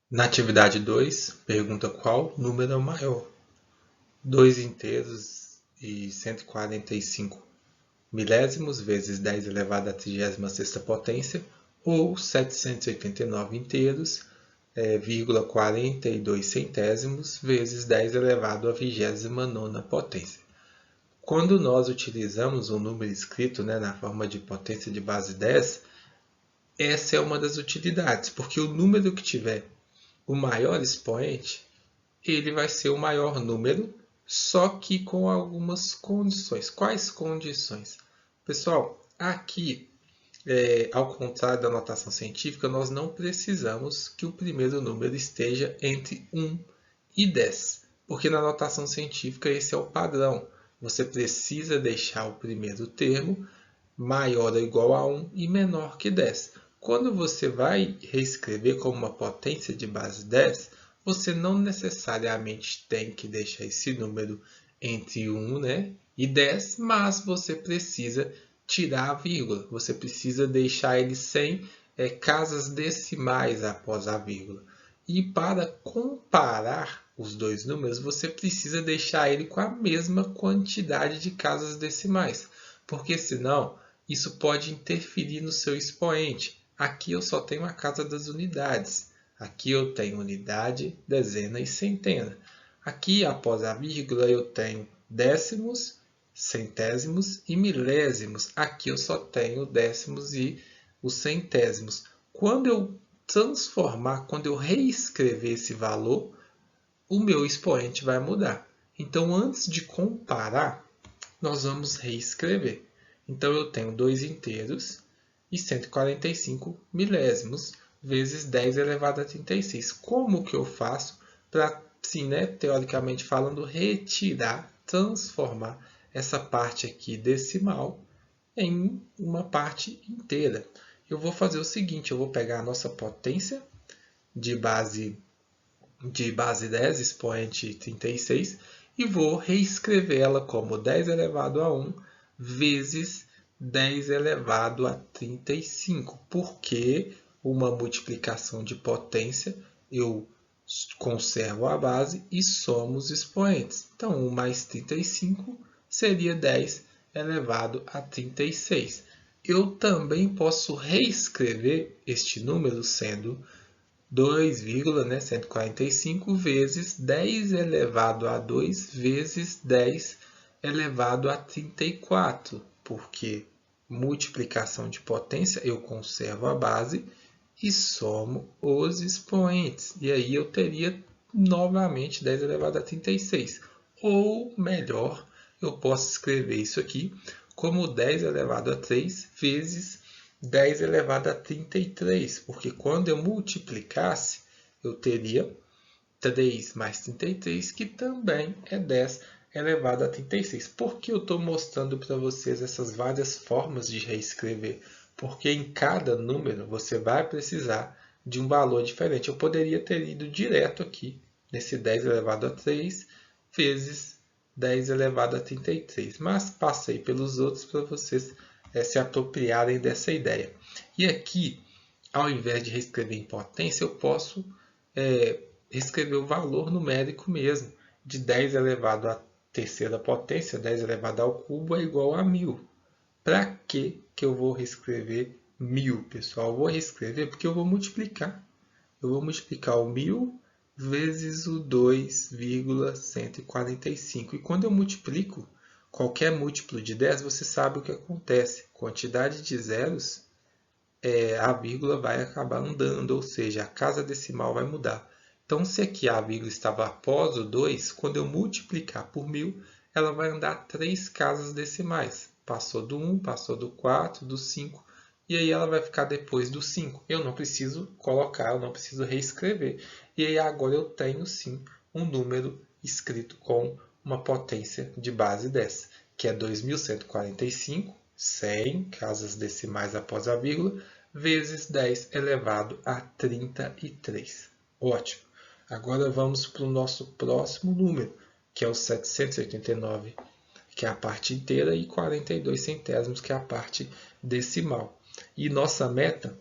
Na atividade 2, pergunta qual número é o maior: 2 inteiros e 145 milésimos vezes 10 elevado à 36ª potência, ou 789 inteiros, 42 centésimos vezes 10 elevado à 29ª potência. Quando nós utilizamos um número escrito, na forma de potência de base 10, essa é uma das utilidades, porque o número que tiver o maior expoente, ele vai ser o maior número, só que com algumas condições. Quais condições? Pessoal, aqui, ao contrário da notação científica, nós não precisamos que o primeiro número esteja entre 1 e 10, porque na notação científica esse é o padrão. Você precisa deixar o primeiro termo maior ou igual a 1 e menor que 10. Quando você vai reescrever como uma potência de base 10, você não necessariamente tem que deixar esse número entre 1, e 10, mas você precisa tirar a vírgula. Você precisa deixar ele sem casas decimais após a vírgula. E para comparar os dois números, você precisa deixar ele com a mesma quantidade de casas decimais, porque senão isso pode interferir no seu expoente. Aqui eu só tenho a casa das unidades. Aqui eu tenho unidade, dezena e centena. Aqui, após a vírgula, eu tenho décimos, centésimos e milésimos. Aqui eu só tenho décimos e os centésimos. Quando eu transformar, quando eu reescrever esse valor, o meu expoente vai mudar. Então, antes de comparar, nós vamos reescrever. Então, eu tenho 2 inteiros e 145 milésimos vezes 10 elevado a 36. Como que eu faço para, sim, teoricamente falando, retirar, transformar essa parte aqui decimal em uma parte inteira? Eu vou fazer o seguinte, eu vou pegar a nossa potência de base 10, expoente 36, e vou reescrevê-la como 10 elevado a 1 vezes 10 elevado a 35, porque uma multiplicação de potência eu conservo a base e somo os expoentes. Então, 1 mais 35 seria 10 elevado a 36. Eu também posso reescrever este número sendo 2,145 vezes 10 elevado a 2 vezes 10 elevado a 34, porque multiplicação de potência eu conservo a base e somo os expoentes. E aí eu teria novamente 10 elevado a 36. Ou melhor, eu posso escrever isso aqui como 10 elevado a 3 vezes 10 elevado a 33, porque quando eu multiplicasse, eu teria 3 mais 33, que também é 10 elevado a 36. Por que eu estou mostrando para vocês essas várias formas de reescrever? Porque em cada número você vai precisar de um valor diferente. Eu poderia ter ido direto aqui, nesse 10 elevado a 3 vezes 10 elevado a 33, mas passei pelos outros para vocês se apropriarem dessa ideia. E aqui, ao invés de reescrever em potência, eu posso reescrever o valor numérico mesmo, de 10 elevado à terceira potência, 10 elevado ao cubo é igual a 1000. Para que eu vou reescrever 1000, pessoal? Eu vou reescrever porque eu vou multiplicar. Eu vou multiplicar o 1000 vezes o 2,145. E quando eu multiplico qualquer múltiplo de 10, você sabe o que acontece. Quantidade de zeros, a vírgula vai acabar andando, ou seja, a casa decimal vai mudar. Então, se aqui a vírgula estava após o 2, quando eu multiplicar por 1000, ela vai andar 3 casas decimais. Passou do 1, passou do 4, do 5, e aí ela vai ficar depois do 5. Eu não preciso colocar, eu não preciso reescrever. E aí agora eu tenho sim um número escrito com uma potência de base 10, que é 2145, 100 casas decimais após a vírgula, vezes 10 elevado a 33. Ótimo. Agora vamos para o nosso próximo número, que é o 789, que é a parte inteira, e 42 centésimos, que é a parte decimal. E nossa meta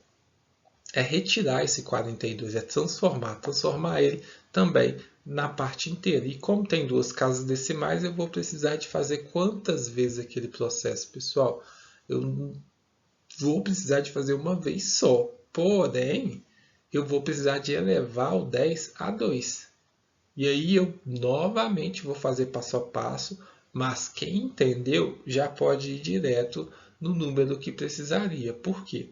é retirar esse 42, é transformar ele também na parte inteira. E como tem duas casas decimais, eu vou precisar de fazer quantas vezes aquele processo, pessoal? Eu vou precisar de fazer uma vez só. Porém, eu vou precisar de elevar o 10 a 2. E aí eu novamente vou fazer passo a passo, mas quem entendeu já pode ir direto no número que precisaria. Por quê?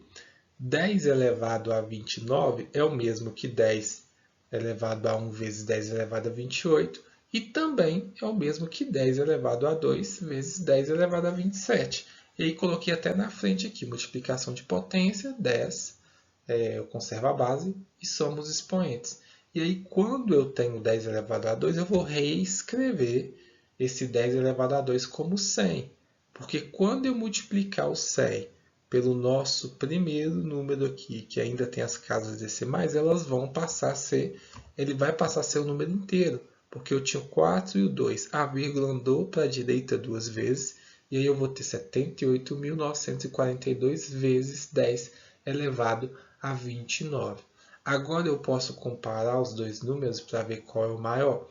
10 elevado a 29 é o mesmo que 10 elevado a 1 vezes 10 elevado a 28, e também é o mesmo que 10 elevado a 2 vezes 10 elevado a 27. E aí coloquei até na frente aqui, multiplicação de potência, 10, eu conservo a base e somo os expoentes. E aí quando eu tenho 10 elevado a 2, eu vou reescrever esse 10 elevado a 2 como 100. Porque quando eu multiplicar o 100 pelo nosso primeiro número aqui, que ainda tem as casas decimais, elas vão passar a ser, ele vai passar a ser o número inteiro, porque eu tinha o 4 e o 2. A vírgula andou para a direita duas vezes, e aí eu vou ter 78.942 vezes 10 elevado a 29. Agora eu posso comparar os dois números para ver qual é o maior?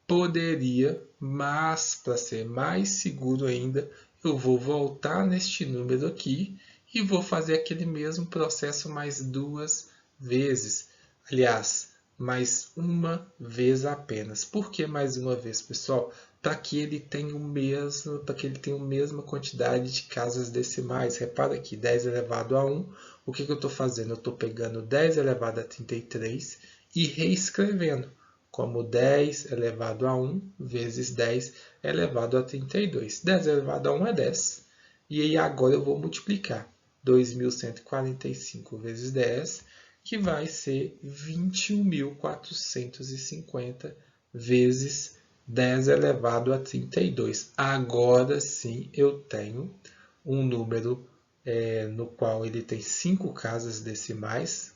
Poderia, mas para ser mais seguro ainda, eu vou voltar neste número aqui e vou fazer aquele mesmo processo mais duas vezes. Aliás, mais uma vez apenas. Por que mais uma vez, pessoal? Para que ele tenha a mesma quantidade de casas decimais. Repara aqui, 10 elevado a 1. O que eu estou fazendo? Eu estou pegando 10 elevado a 33 e reescrevendo como 10 elevado a 1 vezes 10 elevado a 32. 10 elevado a 1 é 10. E aí agora eu vou multiplicar 2.145 vezes 10, que vai ser 21.450 vezes 10 elevado a 32. Agora sim eu tenho um número no qual ele tem 5 casas decimais.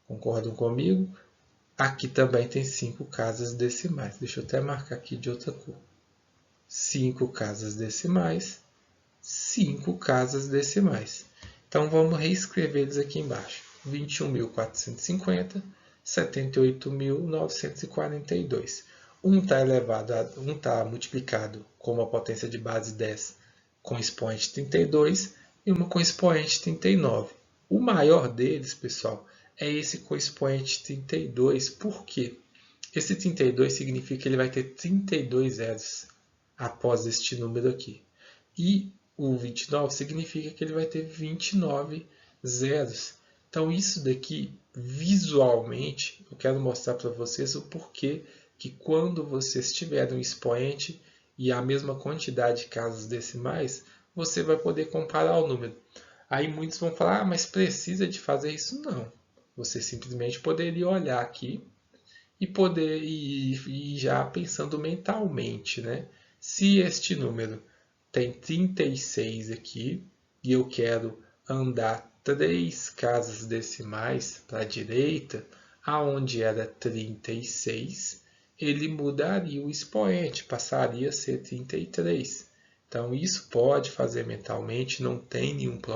Concordam comigo? Aqui também tem 5 casas decimais. Deixa eu até marcar aqui de outra cor. 5 casas decimais, 5 casas decimais. Então vamos reescrever eles aqui embaixo. 21.450, 78.942. Um está multiplicado com uma potência de base 10 com expoente 32 e uma com expoente 39. O maior deles, pessoal, é esse com expoente 32. Por quê? Esse 32 significa que ele vai ter 32 zeros após este número aqui. E o 29 significa que ele vai ter 29 zeros. Então isso daqui, visualmente, eu quero mostrar para vocês o porquê que quando vocês tiverem um expoente e a mesma quantidade de casas decimais, você vai poder comparar o número. Aí muitos vão falar, mas precisa de fazer isso? Não. Você simplesmente poderia olhar aqui e poder ir já pensando mentalmente, né? Se este número tem 36 aqui e eu quero andar 3 casas decimais para a direita, aonde era 36, ele mudaria o expoente, passaria a ser 33. Então isso pode fazer mentalmente, não tem nenhum problema.